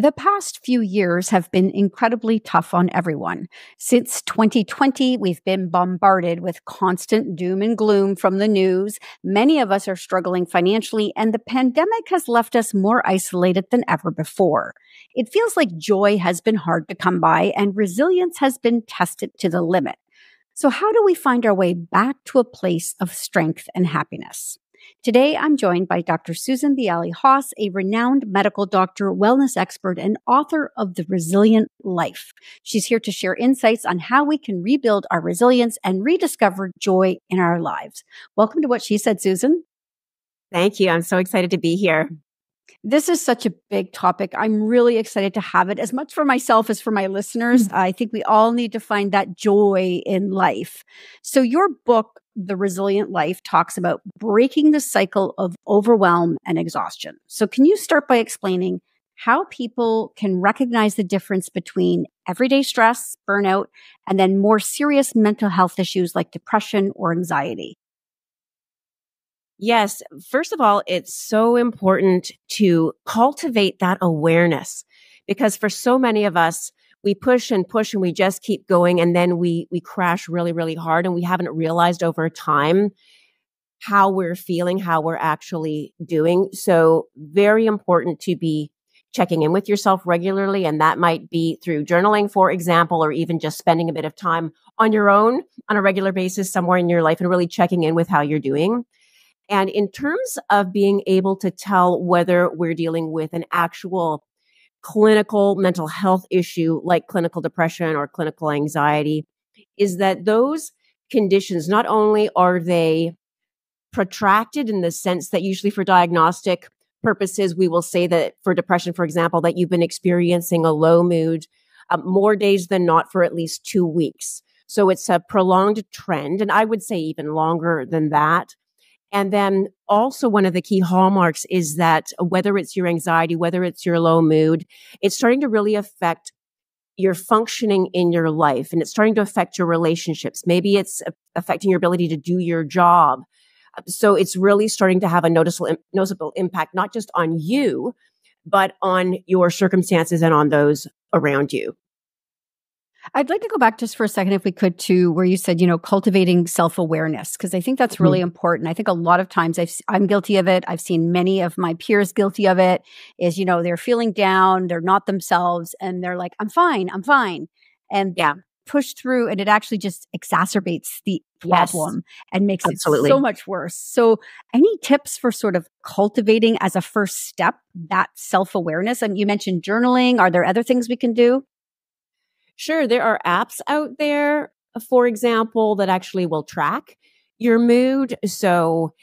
The past few years have been incredibly tough on everyone. Since 2020, we've been bombarded with constant doom and gloom from the news. Many of us are struggling financially, and the pandemic has left us more isolated than ever before. It feels like joy has been hard to come by, and resilience has been tested to the limit. So, how do we find our way back to a place of strength and happiness? Today, I'm joined by Dr. Susan Biali Haas, a renowned medical doctor, wellness expert, and author of The Resilient Life. She's here to share insights on how we can rebuild our resilience and rediscover joy in our lives. Welcome to What She Said, Susan. Thank you. I'm so excited to be here. This is such a big topic. I'm really excited to have it as much for myself as for my listeners. I think we all need to find that joy in life. So your book, The Resilient Life, talks about breaking the cycle of overwhelm and exhaustion. So can you start by explaining how people can recognize the difference between everyday stress, burnout, and then more serious mental health issues like depression or anxiety? Yes. First of all, it's so important to cultivate that awareness because for so many of us, we push and we just keep going and then we crash really, really hard and we haven't realized over time how we're feeling, how we're actually doing. So very important to be checking in with yourself regularly. And that might be through journaling, for example, or even just spending a bit of time on your own on a regular basis somewhere in your life and really checking in with how you're doing. And in terms of being able to tell whether we're dealing with an actual clinical mental health issue like clinical depression or clinical anxiety, is that those conditions, not only are they protracted in the sense that usually for diagnostic purposes, we will say that for depression, for example, that you've been experiencing a low mood more days than not for at least 2 weeks. So it's a prolonged trend. And I would say even longer than that. And then also one of the key hallmarks is that whether it's your anxiety, whether it's your low mood, it's starting to really affect your functioning in your life and it's starting to affect your relationships. Maybe it's affecting your ability to do your job. So it's really starting to have a noticeable impact, not just on you, but on your circumstances and on those around you. I'd like to go back just for a second, if we could, to where you said, cultivating self-awareness, because I think that's really important. I think a lot of times I'm guilty of it. I've seen many of my peers guilty of it is, they're feeling down, they're not themselves, and they're like, I'm fine. And push through, and it actually just exacerbates the problem and makes it so much worse. So any tips for sort of cultivating as a first step, that self-awareness? And you mentioned journaling. Are there other things we can do? Sure. There are apps out there, for example, that actually will track your mood. So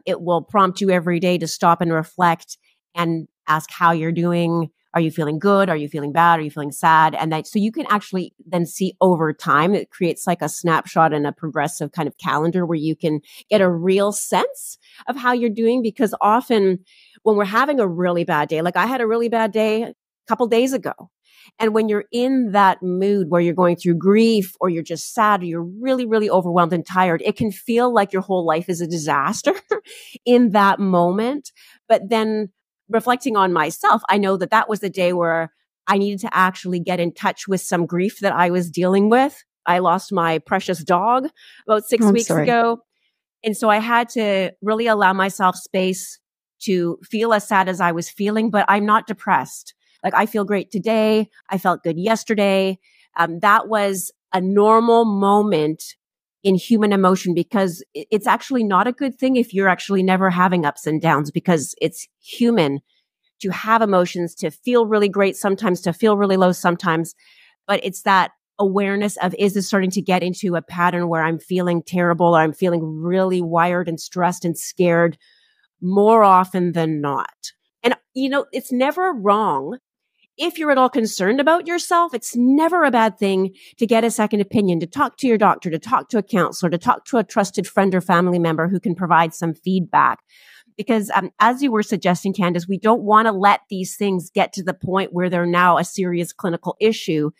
it will prompt you every day to stop and reflect and ask how you're doing. Are you feeling good? Are you feeling bad? Are you feeling sad? And so you can actually then see over time. It creates like a snapshot and a progressive kind of calendar where you can get a real sense of how you're doing. Because often when we're having a really bad day, like I had a really bad day a couple days ago. And when you're in that mood where you're going through grief or you're just sad or you're really, really overwhelmed and tired, it can feel like your whole life is a disaster in that moment. But then reflecting on myself, I know that that was the day where I needed to actually get in touch with some grief that I was dealing with. I lost my precious dog about 6 weeks ago. And so I had to really allow myself space to feel as sad as I was feeling, but I'm not depressed. Like I feel great today. I felt good yesterday. That was a normal moment in human emotion because it's actually not a good thing if you're actually never having ups and downs because it's human to have emotions, to feel really great sometimes, to feel really low sometimes. But it's that awareness of, is this starting to get into a pattern where I'm feeling terrible or I'm feeling really wired and stressed and scared more often than not? And, it's never wrong. If you're at all concerned about yourself, it's never a bad thing to get a second opinion, to talk to your doctor, to talk to a counselor, to talk to a trusted friend or family member who can provide some feedback. Because as you were suggesting, Candace, we don't want to let these things get to the point where they're now a serious clinical issue.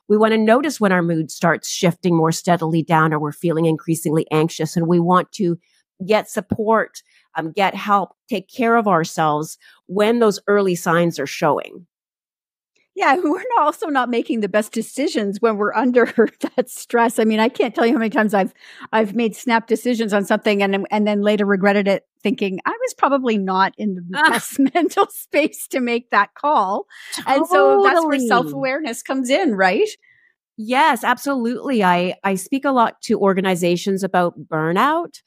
We want to notice when our mood starts shifting more steadily down or we're feeling increasingly anxious, and we want to get support, get help, take care of ourselves when those early signs are showing. Yeah, we're also not making the best decisions when we're under that stress. I mean, I can't tell you how many times I've made snap decisions on something and then later regretted it, thinking I was probably not in the Ah, best mental space to make that call. And so that's where totally. self-awareness comes in, right? Yes, absolutely. I speak a lot to organizations about burnout.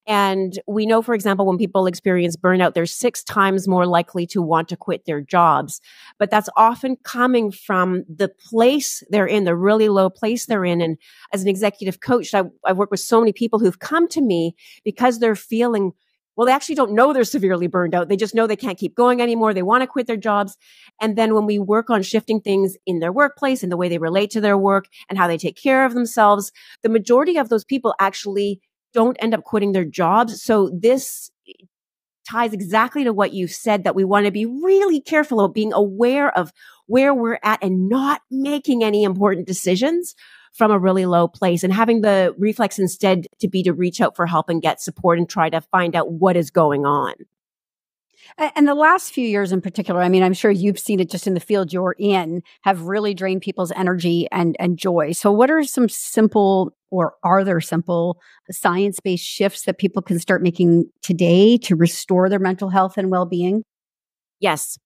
And we know, for example, when people experience burnout, they're 6 times more likely to want to quit their jobs. But that's often coming from the place they're in, the really low place they're in. And as an executive coach, I've worked with so many people who've come to me because they're feeling, well, they actually don't know they're severely burned out. They just know they can't keep going anymore. They want to quit their jobs. And then when we work on shifting things in their workplace and the way they relate to their work and how they take care of themselves, the majority of those people actually don't end up quitting their jobs. So this ties exactly to what you've said, that we want to be really careful of being aware of where we're at and not making any important decisions from a really low place, and having the reflex instead to be to reach out for help and get support and try to find out what is going on. And the last few years in particular, I mean, I'm sure you've seen it just in the field you're in, have really drained people's energy and joy. So what are some simple, or are there simple science-based shifts that people can start making today to restore their mental health and well-being? Yes.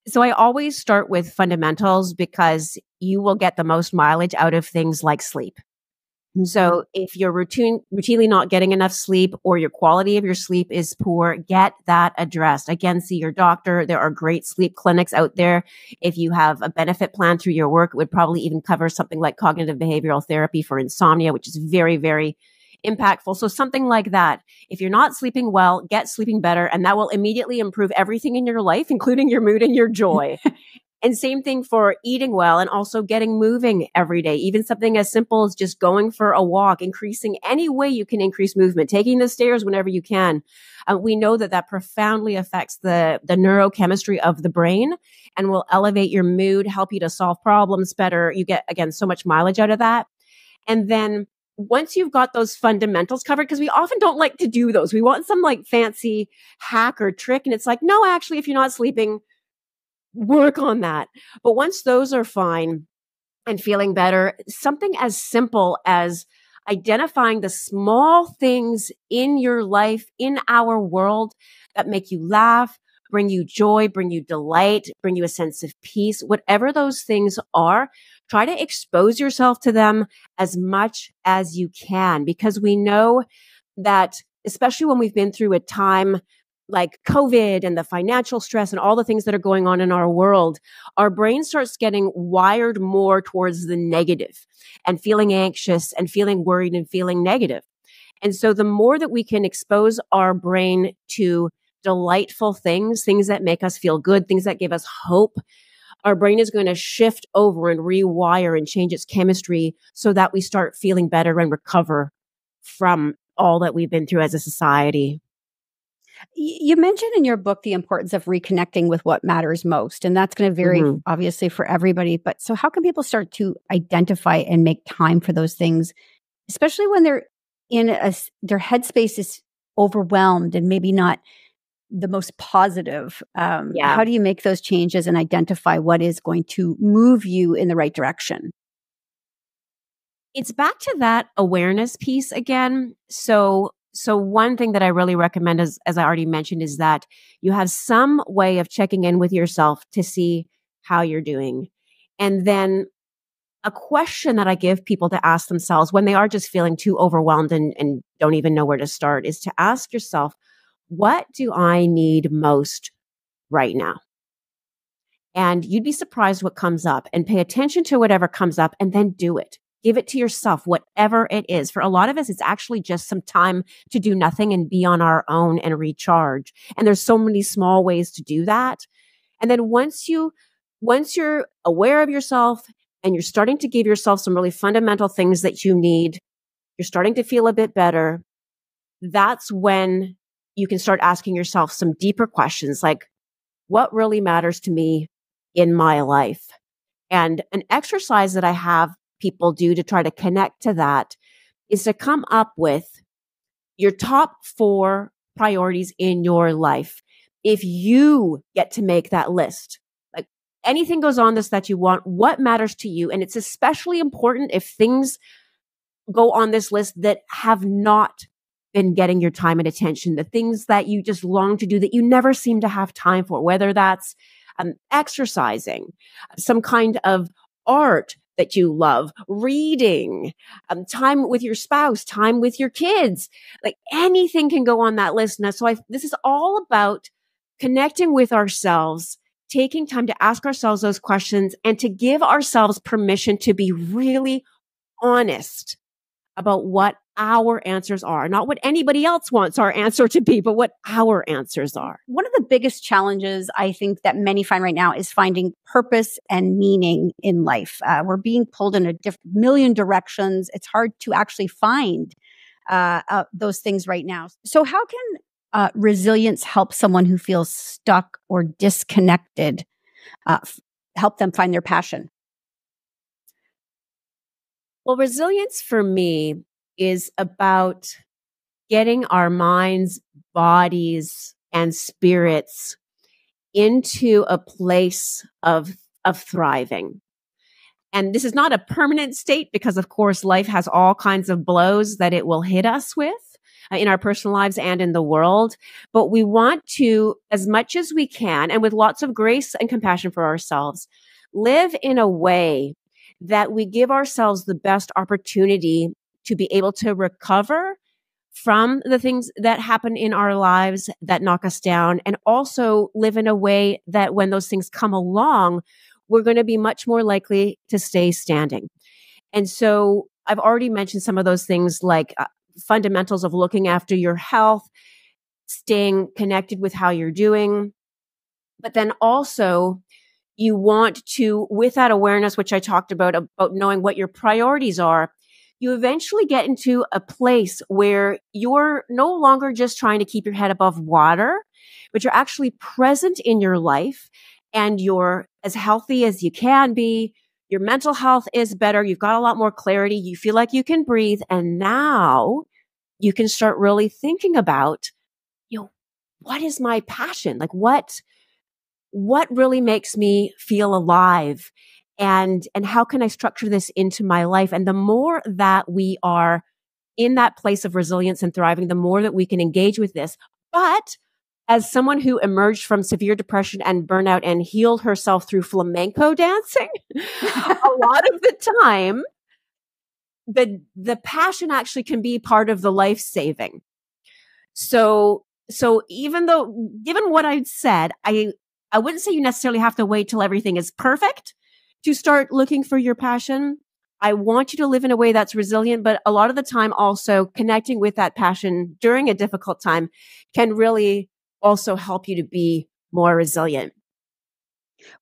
So I always start with fundamentals because you will get the most mileage out of things like sleep. Mhm. So if you're routinely not getting enough sleep, or your quality of your sleep is poor, get that addressed. Again, see your doctor. There are great sleep clinics out there. If you have a benefit plan through your work, it would probably even cover something like cognitive behavioral therapy for insomnia, which is very, very impactful. So something like that. If you're not sleeping well, get sleeping better, and that will immediately improve everything in your life, including your mood and your joy. And same thing for eating well and also getting moving every day. Even something as simple as just going for a walk, increasing any way you can increase movement, taking the stairs whenever you can. We know that that profoundly affects the neurochemistry of the brain and will elevate your mood, help you to solve problems better. You get, again, so much mileage out of that. And then once you've got those fundamentals covered, because we often don't like to do those. We want some like fancy hack or trick. And it's like, no, actually, if you're not sleeping, work on that. But once those are fine and feeling better, something as simple as identifying the small things in your life, in our world, that make you laugh, bring you joy, bring you delight, bring you a sense of peace, whatever those things are, try to expose yourself to them as much as you can, because we know that, especially when we've been through a time like COVID and the financial stress and all the things that are going on in our world, our brain starts getting wired more towards the negative and feeling anxious and feeling worried and feeling negative. And so the more that we can expose our brain to delightful things, things that make us feel good, things that give us hope, our brain is going to shift over and rewire and change its chemistry so that we start feeling better and recover from all that we've been through as a society. You mentioned in your book the importance of reconnecting with what matters most, and that's going to vary Mm-hmm. obviously for everybody. But so, how can people start to identify and make time for those things, especially when they're their headspace is overwhelmed and maybe not the most positive? Yeah. How do you make those changes and identify what is going to move you in the right direction? It's back to that awareness piece again. So one thing that I really recommend, as I already mentioned, is that you have some way of checking in with yourself to see how you're doing. And then a question that I give people to ask themselves when they are just feeling too overwhelmed and don't even know where to start is to ask yourself, what do I need most right now? And you'd be surprised what comes up, and pay attention to whatever comes up and then do it. Give it to yourself, whatever it is. For a lot of us, it's actually just some time to do nothing and be on our own and recharge. And there's so many small ways to do that. And then once you're aware of yourself and you're starting to give yourself some really fundamental things that you need, you're starting to feel a bit better. That's when you can start asking yourself some deeper questions like, what really matters to me in my life? And an exercise that I have people do to try to connect to that is to come up with your top 4 priorities in your life. If you get to make that list, like anything goes on this that you want, what matters to you. And it's especially important if things go on this list that have not been getting your time and attention, the things that you just long to do that you never seem to have time for, whether that's exercising, some kind of art that you love, reading, time with your spouse, time with your kids, like anything can go on that list. And so this is all about connecting with ourselves, taking time to ask ourselves those questions and to give ourselves permission to be really honest about what our answers are, not what anybody else wants our answer to be, but what our answers are. One of the biggest challenges I think that many find right now is finding purpose and meaning in life. We're being pulled in a million directions. It's hard to actually find those things right now. So how can resilience help someone who feels stuck or disconnected, help them find their passion? Well, resilience for me is about getting our minds, bodies, and spirits into a place of thriving. And this is not a permanent state because, of course, life has all kinds of blows that it will hit us with in our personal lives and in the world. But we want to, as much as we can, and with lots of grace and compassion for ourselves, live in a way that we give ourselves the best opportunity to be able to recover from the things that happen in our lives that knock us down, and also live in a way that when those things come along, we're going to be much more likely to stay standing. And so I've already mentioned some of those things like fundamentals of looking after your health, staying connected with how you're doing, but then also you want to, with that awareness, which I talked about knowing what your priorities are, you eventually get into a place where you're no longer just trying to keep your head above water, but you're actually present in your life and you're as healthy as you can be. Your mental health is better. You've got a lot more clarity. You feel like you can breathe. And now you can start really thinking about, what is my passion? Like what really makes me feel alive? And how can I structure this into my life? And the more that we are in that place of resilience and thriving, the more that we can engage with this. But as someone who emerged from severe depression and burnout and healed herself through flamenco dancing, a lot of the time, the passion actually can be part of the life saving. So even though, given what I'd said, I wouldn't say you necessarily have to wait till everything is perfect to start looking for your passion. I want you to live in a way that's resilient, but a lot of the time also connecting with that passion during a difficult time can really also help you to be more resilient.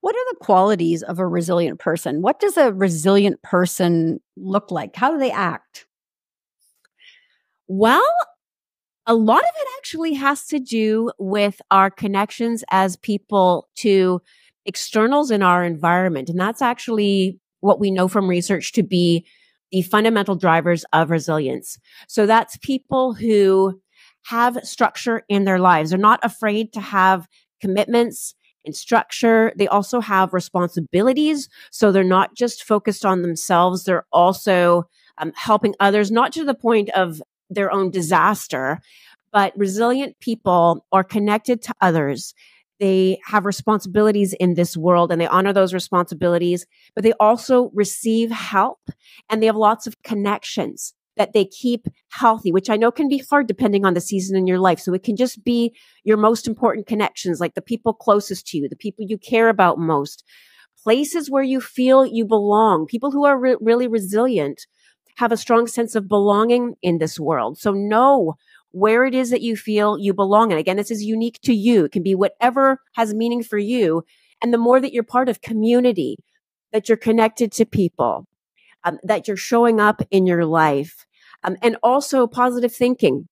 What are the qualities of a resilient person? What does a resilient person look like? How do they act? Well, a lot of it actually has to do with our connections as people to externals in our environment. And that's actually what we know from research to be the fundamental drivers of resilience. So that's people who have structure in their lives. They're not afraid to have commitments and structure. They also have responsibilities. So they're not just focused on themselves. They're also helping others, not to the point of their own disaster, but resilient people are connected to others. They have responsibilities in this world and they honor those responsibilities, but they also receive help and they have lots of connections that they keep healthy, which I know can be hard depending on the season in your life. So it can just be your most important connections, like the people closest to you, the people you care about most, places where you feel you belong. People who are really resilient have a strong sense of belonging in this world. So know where it is that you feel you belong. And again, this is unique to you. It can be whatever has meaning for you. And the more that you're part of community, that you're connected to people, that you're showing up in your life, and also positive thinking,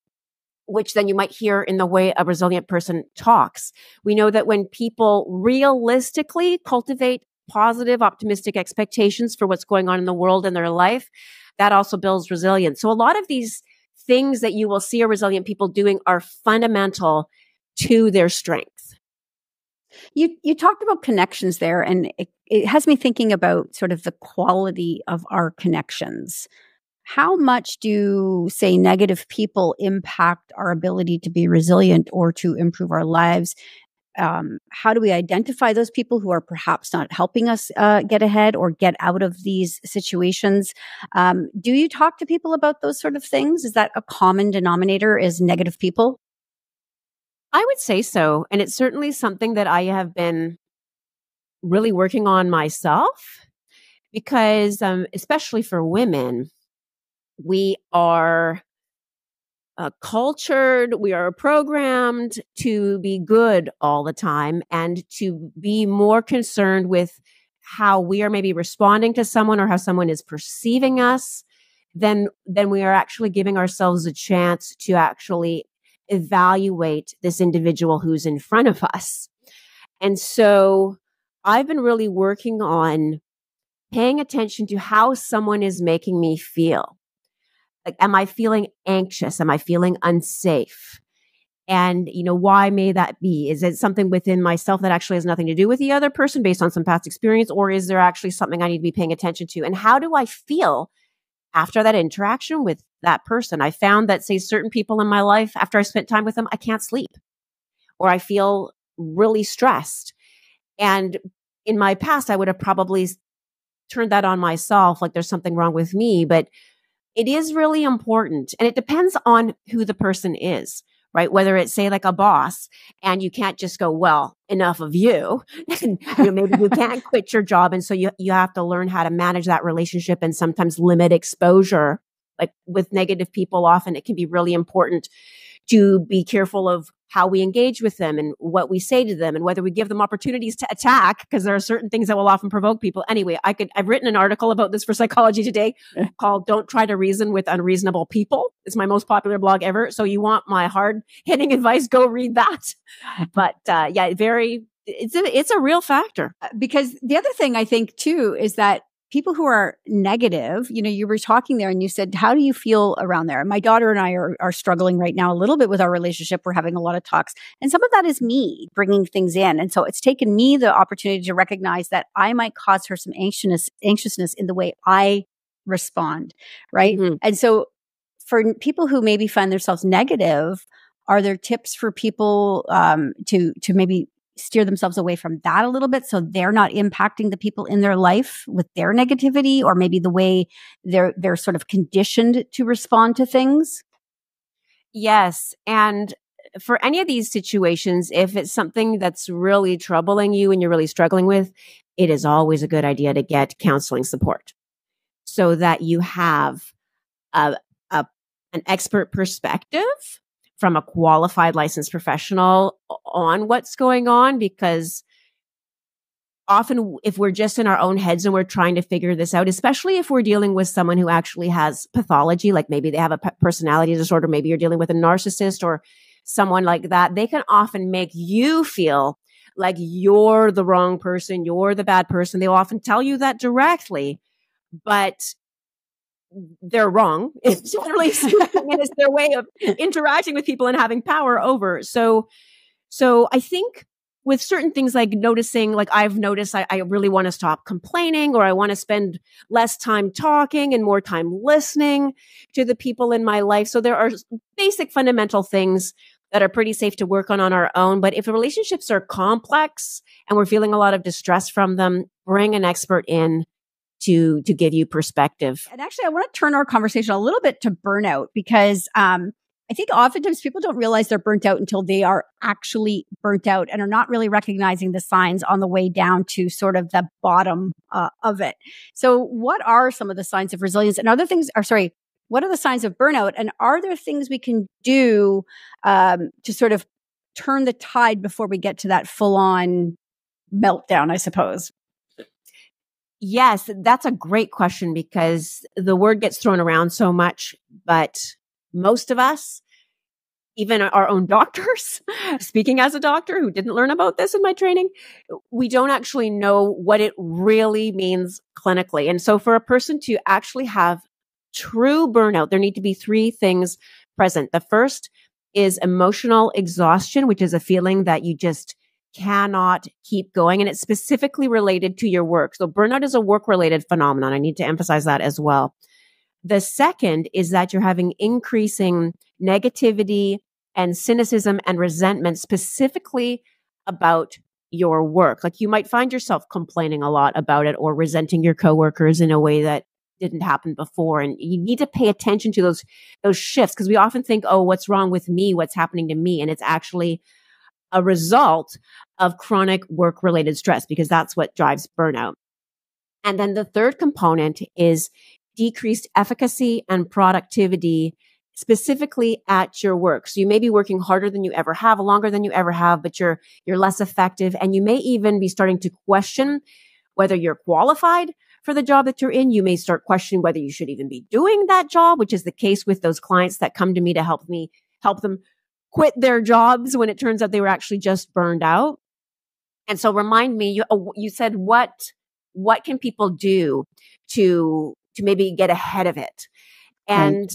which then you might hear in the way a resilient person talks. We know that when people realistically cultivate positive, optimistic expectations for what's going on in the world and their life, that also builds resilience. So a lot of these things that you will see a resilient people doing are fundamental to their strength. You talked about connections there, and it has me thinking about sort of the quality of our connections. How much do, say, negative people impact our ability to be resilient or to improve our lives? How do we identify those people who are perhaps not helping us get ahead or get out of these situations? Do you talk to people about those sort of things? Is that a common denominator, is negative people? I would say so. And it's certainly something that I have been really working on myself because, especially for women, we are cultured, we are programmed to be good all the time and to be more concerned with how we are maybe responding to someone or how someone is perceiving us than we are actually giving ourselves a chance to actually evaluate this individual who's in front of us. And so I've been really working on paying attention to how someone is making me feel. Like, am I feeling anxious? Am I feeling unsafe? And, why may that be? Is it something within myself that actually has nothing to do with the other person based on some past experience? Or is there actually something I need to be paying attention to? And how do I feel after that interaction with that person? I found that, say, certain people in my life, after I spent time with them, I can't sleep or I feel really stressed. And in my past, I would have probably turned that on myself, like there's something wrong with me. But it is really important. And it depends on who the person is, right? Whether it's, say, like a boss, and you can't just go, well, enough of you. And, maybe you can't quit your job. And so you have to learn how to manage that relationship and sometimes limit exposure. Like with negative people, often it can be really important to be careful of how we engage with them and what we say to them and whether we give them opportunities to attack, because there are certain things that will often provoke people. Anyway, I've written an article about this for Psychology Today called "Don't Try to Reason with Unreasonable People." It's my most popular blog ever. So you want my hard hitting advice, go read that. But it's a real factor. Because the other thing I think too is that people who are negative, you were talking there and you said, how do you feel around there? My daughter and I are struggling right now a little bit with our relationship. We're having a lot of talks. And some of that is me bringing things in. And so it's taken me the opportunity to recognize that I might cause her some anxiousness in the way I respond. Right. Mm-hmm. And so for people who maybe find themselves negative, are there tips for people to maybe steer themselves away from that a little bit so they're not impacting the people in their life with their negativity, or maybe the way they're sort of conditioned to respond to things? Yes. And for any of these situations, if it's something that's really troubling you and you're really struggling with, it is always a good idea to get counseling support so that you have an expert perspective from a qualified licensed professional on what's going on. Because often if we're just in our own heads and we're trying to figure this out, especially if we're dealing with someone who actually has pathology, like maybe they have a personality disorder, maybe you're dealing with a narcissist or someone like that, they can often make you feel like you're the wrong person, you're the bad person. They will often tell you that directly, but they're wrong. It's generally speaking, and it's their way of interacting with people and having power over. So I think with certain things like noticing, like I've noticed, I really want to stop complaining, or I want to spend less time talking and more time listening to the people in my life. So there are basic fundamental things that are pretty safe to work on our own. But if the relationships are complex and we're feeling a lot of distress from them, bring an expert in to give you perspective. And actually, I want to turn our conversation a little bit to burnout, because I think oftentimes people don't realize they're burnt out until they are actually burnt out and are not really recognizing the signs on the way down to sort of the bottom of it. So what are some of the signs of resilience and other things? What are the signs of burnout? And are there things we can do to sort of turn the tide before we get to that full-on meltdown, I suppose? Yes, that's a great question, because the word gets thrown around so much, but most of us, even our own doctors, speaking as a doctor who didn't learn about this in my training, we don't actually know what it really means clinically. And so for a person to actually have true burnout, there need to be three things present. The first is emotional exhaustion, which is a feeling that you just cannot keep going. And it's specifically related to your work. So burnout is a work-related phenomenon. I need to emphasize that as well. The second is that you're having increasing negativity and cynicism and resentment specifically about your work. Like you might find yourself complaining a lot about it or resenting your coworkers in a way that didn't happen before. And you need to pay attention to those shifts, because we often think, oh, what's wrong with me? What's happening to me? And it's actually a result of chronic work-related stress, because that's what drives burnout. And then the third component is decreased efficacy and productivity, specifically at your work. So you may be working harder than you ever have, longer than you ever have, but you're less effective. And you may even be starting to question whether you're qualified for the job that you're in. You may start questioning whether you should even be doing that job, which is the case with those clients that come to me to help them quit their jobs when it turns out they were actually just burned out. And so remind me, you said, what can people do to maybe get ahead of it? And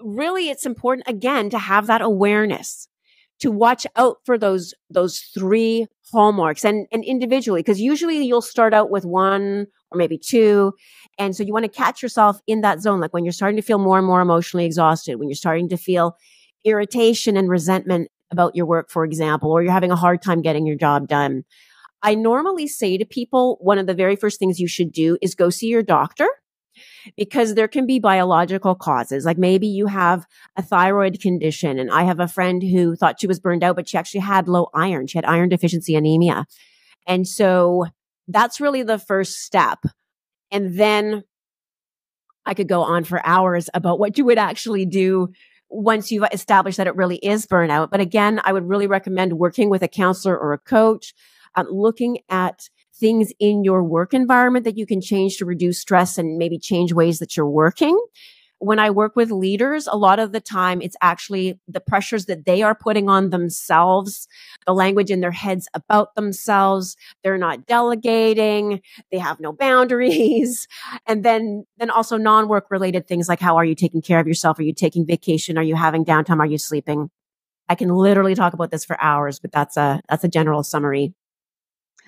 really, it's important, again, to have that awareness, to watch out for those three hallmarks and individually, because usually you'll start out with one or maybe two. And so you want to catch yourself in that zone, like when you're starting to feel more and more emotionally exhausted, when you're starting to feel irritation and resentment about your work, for example, or you're having a hard time getting your job done. I normally say to people, one of the very first things you should do is go see your doctor, because there can be biological causes. Like maybe you have a thyroid condition. And I have a friend who thought she was burned out, but she actually had low iron. She had iron deficiency anemia. And so that's really the first step. And then I could go on for hours about what you would actually do once you've established that it really is burnout. But again, I would really recommend working with a counselor or a coach, looking at things in your work environment that you can change to reduce stress and maybe change ways that you're working. When I work with leaders, a lot of the time, it's actually the pressures that they are putting on themselves, the language in their heads about themselves. They're not delegating. They have no boundaries. And then also non-work related things like, how are you taking care of yourself? Are you taking vacation? Are you having downtime? Are you sleeping? I can literally talk about this for hours, but that's a general summary.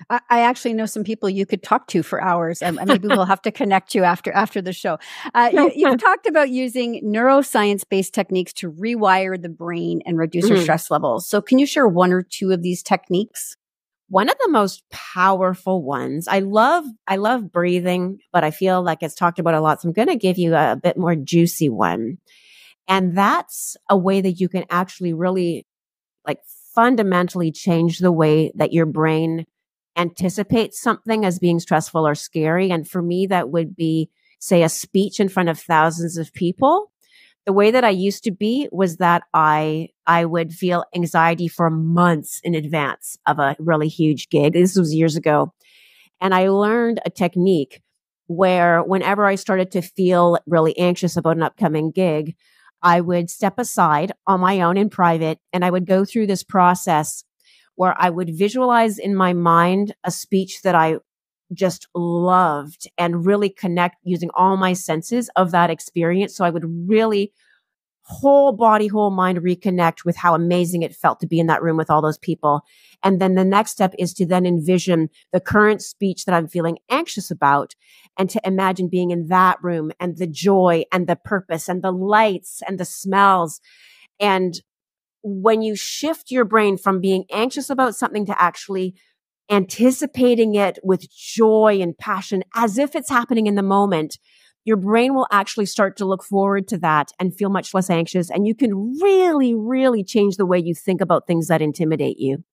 I actually know some people you could talk to for hours, and maybe we'll have to connect you after the show. You've talked about using neuroscience-based techniques to rewire the brain and reduce your stress levels. So can you share one or two of these techniques? One of the most powerful ones, I love breathing, but I feel like it's talked about a lot. So I'm going to give you a bit more juicy one. And that's a way that you can actually really fundamentally change the way that your brain anticipates something as being stressful or scary. And for me, that would be, say, a speech in front of thousands of people. The way that I used to be was that I would feel anxiety for months in advance of a really huge gig. This was years ago. And I learned a technique where whenever I started to feel really anxious about an upcoming gig, I would step aside on my own in private, and I would go through this process where I would visualize in my mind a speech that I just loved and really connect using all my senses of that experience. So I would really whole body, whole mind reconnect with how amazing it felt to be in that room with all those people. And then the next step is to then envision the current speech that I'm feeling anxious about, and to imagine being in that room and the joy and the purpose and the lights and the smells. And when you shift your brain from being anxious about something to actually anticipating it with joy and passion as if it's happening in the moment, your brain will actually start to look forward to that and feel much less anxious. And you can really, really change the way you think about things that intimidate you.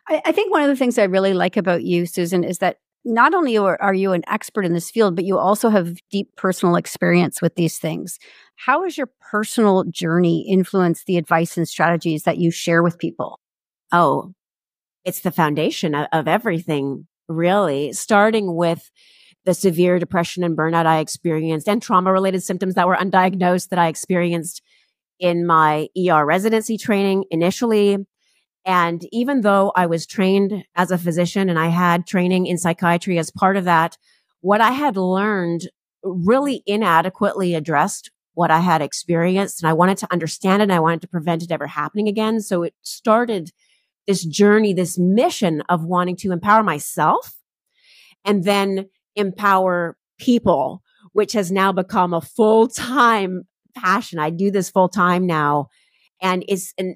I think one of the things I really like about you, Susan, is that not only are you an expert in this field, but you also have deep personal experience with these things. How has your personal journey influenced the advice and strategies that you share with people? Oh, it's the foundation of everything, really, starting with the severe depression and burnout I experienced and trauma-related symptoms that were undiagnosed that I experienced in my ER residency training initially. And even though I was trained as a physician and I had training in psychiatry as part of that, what I had learned really inadequately addressed what I had experienced. And I wanted to understand it, and I wanted to prevent it ever happening again. So it started this journey, this mission of wanting to empower myself and then empower people, which has now become a full-time passion. I do this full-time now, and it's an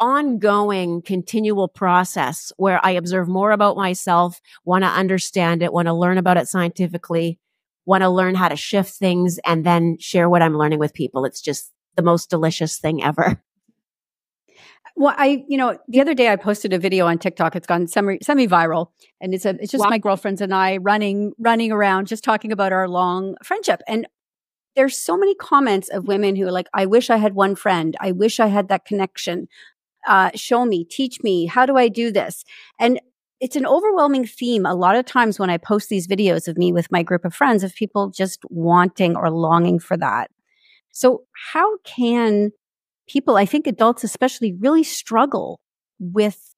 ongoing, continual process where I observe more about myself, want to understand it, want to learn about it scientifically, want to learn how to shift things, and then share what I'm learning with people. It's just the most delicious thing ever. Well, the other day I posted a video on TikTok. It's gone semi-viral, and it's just my girlfriends and I running around, just talking about our long friendship. And there's so many comments of women who are like, I wish I had one friend. I wish I had that connection. Show me, teach me. How do I do this? And it's an overwhelming theme a lot of times when I post these videos of me with my group of friends, of people just wanting or longing for that. So how can people, I think adults especially, really struggle with,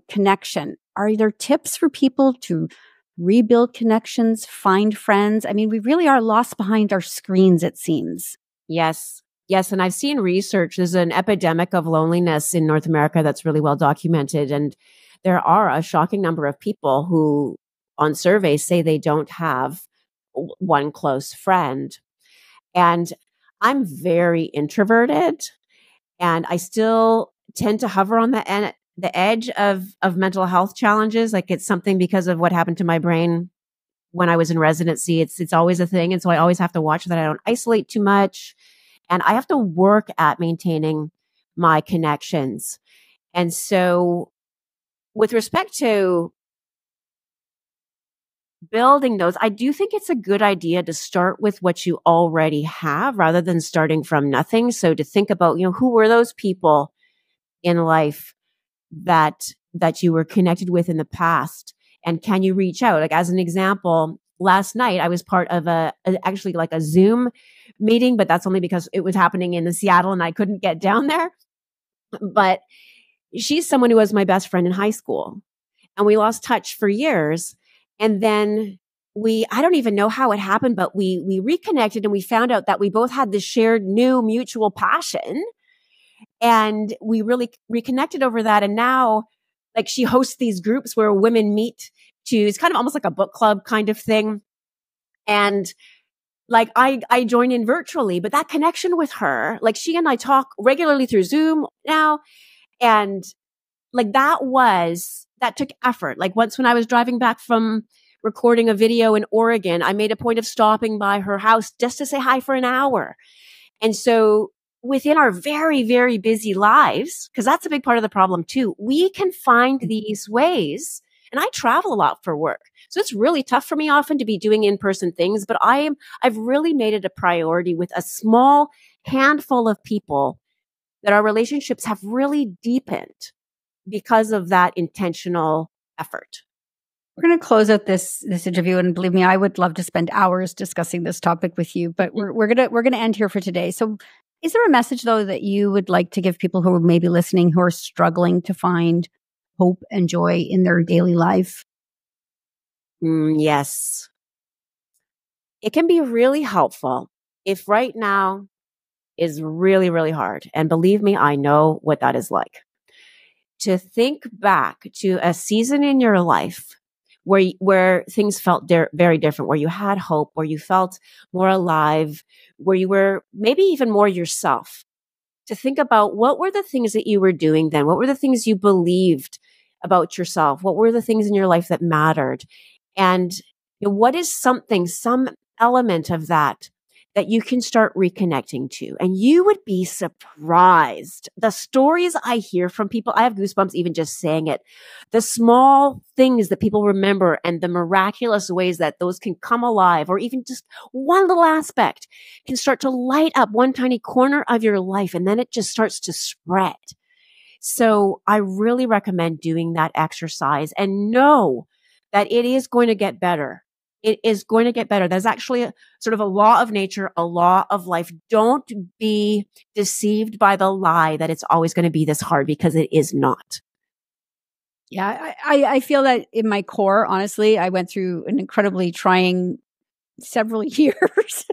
connection? Are there tips for people to rebuild connections, find friends? I mean, we really are lost behind our screens, it seems. Yes. Yes. And I've seen research. There's an epidemic of loneliness in North America that's really well documented. And there are a shocking number of people who on surveys say they don't have one close friend. And I'm very introverted, and I still tend to hover on the edge of mental health challenges. Like, it's something because of what happened to my brain when I was in residency. It's always a thing. And so I always have to watch that I don't isolate too much. And I have to work at maintaining my connections. And so with respect to building those, I do think it's a good idea to start with what you already have rather than starting from nothing. So to think about, who were those people in life that you were connected with in the past? And can you reach out? Like, as an example, last night I was part of actually like a Zoom meeting, but that's only because it was happening in Seattle and I couldn't get down there. But she's someone who was my best friend in high school, and we lost touch for years. And then I don't even know how it happened, but we reconnected, and we found out that we both had this shared new mutual passion, and we really reconnected over that. And now, like, she hosts these groups where women meet it's kind of almost like a book club kind of thing. And like, I join in virtually, but that connection with her, like, she and I talk regularly through Zoom now. And like, that took effort. Like, once when I was driving back from recording a video in Oregon, I made a point of stopping by her house just to say hi for an hour. And so within our very, very busy lives, because that's a big part of the problem too, we can find these ways. And I travel a lot for work. So it's really tough for me often to be doing in-person things, but I've really made it a priority with a small handful of people that our relationships have really deepened because of that intentional effort. We're going to close out this interview, and believe me, I would love to spend hours discussing this topic with you, but we're going to end here for today. So is there a message though that you would like to give people who are maybe listening, who are struggling to find hope and joy in their daily life? Yes. It can be really helpful if right now is really, really hard. And believe me, I know what that is like. To think back to a season in your life where things felt very different, where you had hope, where you felt more alive, where you were maybe even more yourself. To think about what were the things that you were doing then? What were the things you believed about yourself? What were the things in your life that mattered? And what is some element of that you can start reconnecting to? And you would be surprised. The stories I hear from people, I have goosebumps even just saying it. The small things that people remember and the miraculous ways that those can come alive, or even just one little aspect can start to light up one tiny corner of your life. And then it just starts to spread. So I really recommend doing that exercise, and know that it is going to get better. It is going to get better. There's actually a sort of a law of nature, a law of life. Don't be deceived by the lie that it's always going to be this hard, because it is not. Yeah, I feel that in my core, honestly, I went through an incredibly trying several years.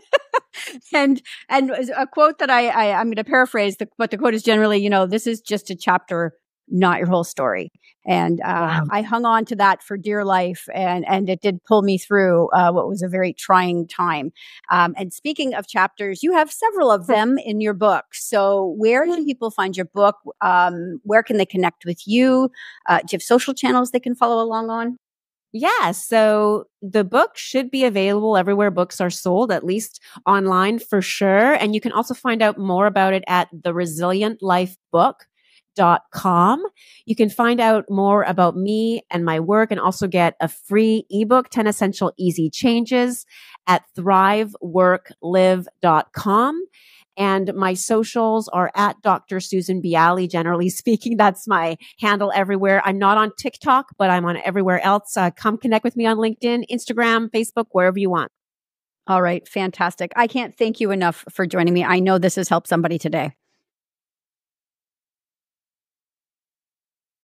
and a quote that I'm going to paraphrase, but the quote is generally, this is just a chapter not your whole story. And Wow. I hung on to that for dear life, and it did pull me through what was a very trying time. And speaking of chapters, you have several of them in your book. So where can people find your book? Where can they connect with you? Do you have social channels they can follow along on? Yeah, so the book should be available everywhere books are sold, at least online for sure. And you can also find out more about it at theresilientlifebook.com. You can find out more about me and my work and also get a free ebook, 10 Essential Easy Changes, at thriveworklive.com. And my socials are at Dr. Susan Biali. Generally speaking, that's my handle everywhere. I'm not on TikTok, but I'm on everywhere else. Come connect with me on LinkedIn, Instagram, Facebook, wherever you want. All right. Fantastic. I can't thank you enough for joining me. I know this has helped somebody today.